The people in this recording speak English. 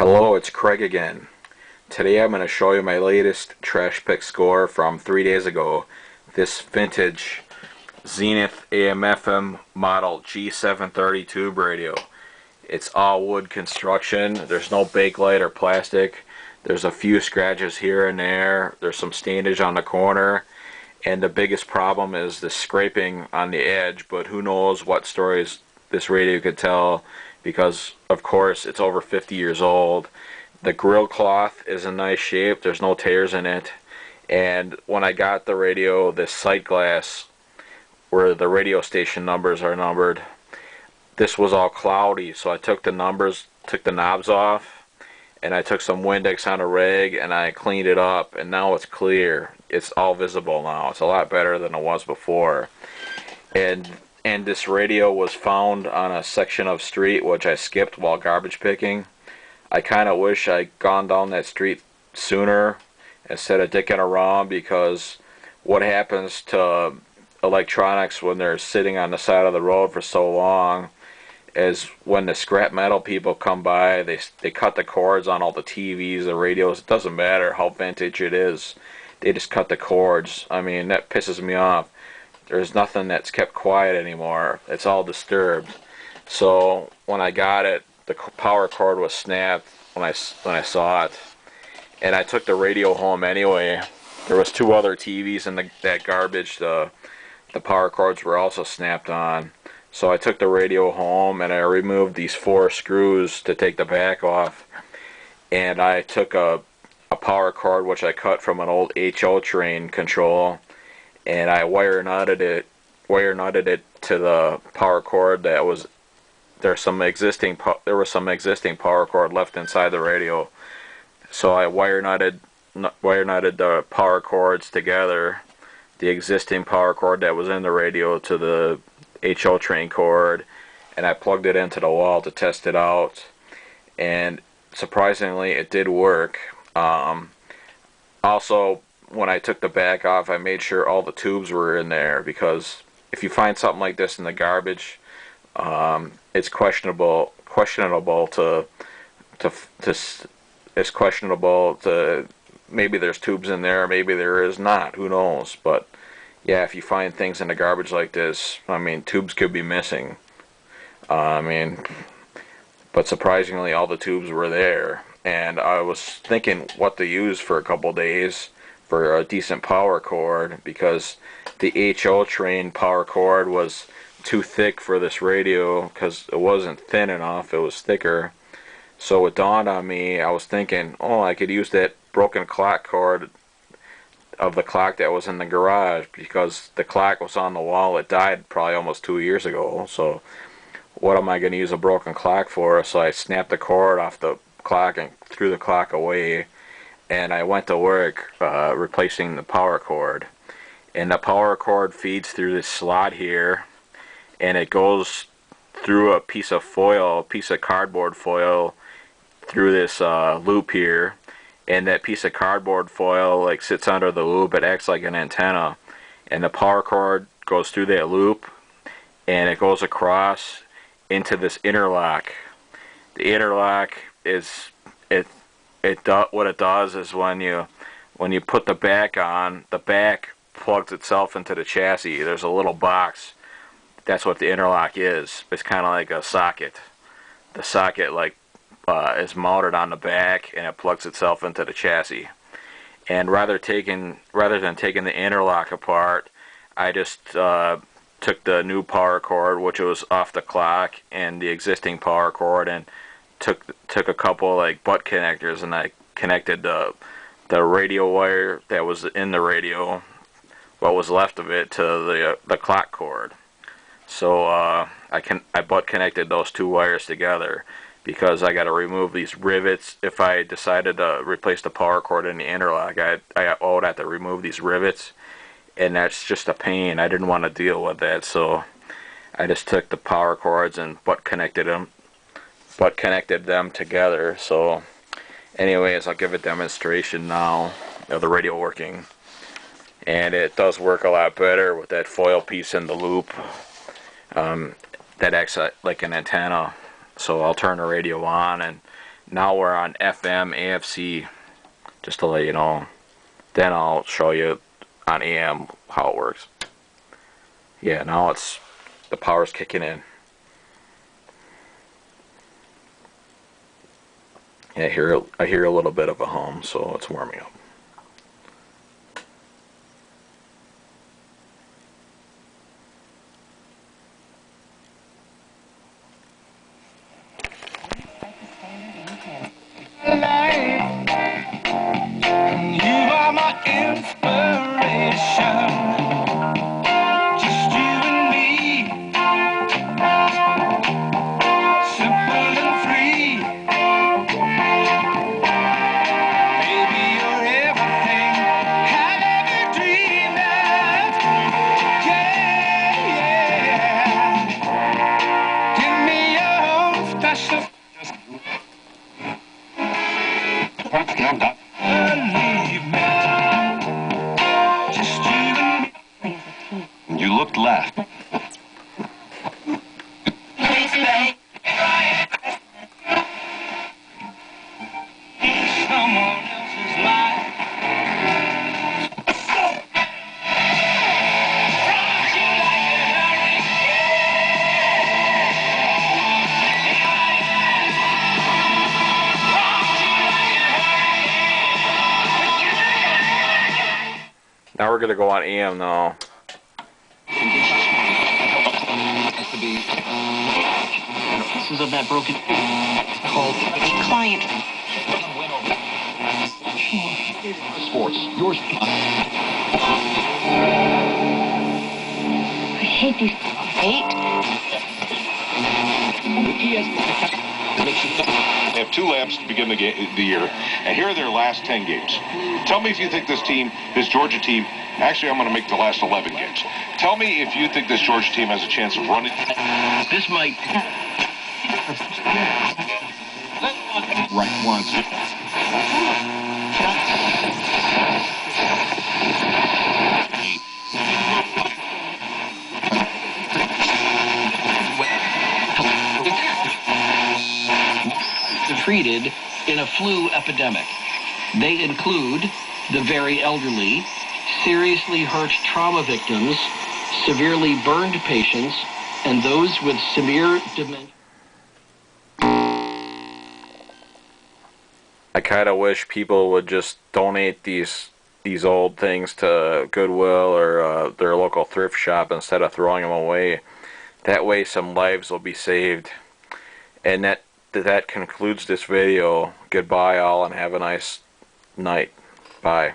Hello, it's Craig again. Today I'm going to show you my latest trash pick score from 3 days ago. This vintage Zenith AM/FM model G730 tube radio. It's all wood construction. There's no bakelite or plastic. There's a few scratches here and there. There's some stainage on the corner. And the biggest problem is the scraping on the edge, but who knows what stories this radio could tell, because of course it's over 50 years old. The grill cloth is in nice shape. There's no tears in it. And when I got the radio, this sight glass where the radio station numbers are numbered, this was all cloudy, so I took the knobs off, and I took some Windex on a rag and I cleaned it up, and now it's clear. It's all visible now. It's a lot better than it was before. And this radio was found on a section of street which I skipped while garbage picking. I kind of wish I'd gone down that street sooner instead of dicking around, because what happens to electronics when they're sitting on the side of the road for so long is when the scrap metal people come by, they cut the cords on all the TVs, the radios. It doesn't matter how vintage it is. They just cut the cords. I mean, that pisses me off. There's nothing that's kept quiet anymore. It's all disturbed. So when I got it, the power cord was snapped when I saw it, and I took the radio home anyway. There was 2 other TVs in that garbage. The power cords were also snapped on. So I took the radio home and I removed these 4 screws to take the back off, and I took a power cord which I cut from an old HO train control, and I wire knotted it to the power cord that was there was some existing power cord left inside the radio. So I wire knotted the power cords together, the existing power cord that was in the radio to the HO train cord, and I plugged it into the wall to test it out, and surprisingly it did work. Also, when I took the back off, I made sure all the tubes were in there, because if you find something like this in the garbage, it's questionable to maybe there's tubes in there, maybe there is not, who knows. But yeah, if you find things in the garbage like this, I mean, tubes could be missing. But surprisingly all the tubes were there, and I was thinking what to use for a couple days for a decent power cord, because the HO train power cord was too thick for this radio, because it wasn't thin enough, it was thicker. So it dawned on me, I was thinking, oh, I could use that broken clock cord of the clock that was in the garage, because the clock was on the wall. It died probably almost 2 years ago, so what am I going to use a broken clock for? So I snapped the cord off the clock and threw the clock away, and I went to work replacing the power cord. And the power cord feeds through this slot here, and it goes through a piece of cardboard foil, through this loop here, and that piece of cardboard foil like sits under the loop. It acts like an antenna, and the power cord goes through that loop, and it goes across into this interlock. The interlock is what it does is when you put the back on, the back plugs itself into the chassis. There's a little box. That's what the interlock is. It's kind of like a socket. The socket is mounted on the back, and it plugs itself into the chassis. And rather than taking the interlock apart, I just took the new power cord, which was off the clock, and the existing power cord, and took a couple like butt connectors, and I connected the radio wire that was in the radio, what was left of it, to the clock cord. So I butt connected those 2 wires together, because I got to remove these rivets. If I decided to replace the power cord in the interlock, I would have to remove these rivets, and that's just a pain. I didn't want to deal with that, so I just took the power cords and butt connected them together. So anyways, I'll give a demonstration now of the radio working, and it does work a lot better with that foil piece in the loop that acts like an antenna. So I'll turn the radio on, and Now we're on FM, AFC, just to let you know. Then I'll show you on AM how it works. Yeah, now the power's kicking in. Yeah, I hear a little bit of a hum, so it's warming up. You are my inspiration, just you and me, simple and free. Baby, you're everything I ever dreamed of. Yeah, give me your own special. Believe me, just you and me. You looked left. Someone else's life. Now we're gonna go on AM now. This is of that broken called client. Sports. Yours. I hate these. They have 2 laps to begin the year, and here are their last 10 games. Tell me if you think this Georgia team, actually I'm going to make the last 11 games. Tell me if you think this Georgia team has a chance of running. This might. Right once. Treated in a flu epidemic. They include the very elderly, seriously hurt trauma victims, severely burned patients, and those with severe dementia. I kind of wish people would just donate these old things to Goodwill or their local thrift shop instead of throwing them away. That way some lives will be saved. And that concludes this video. Goodbye all and have a nice night. Bye.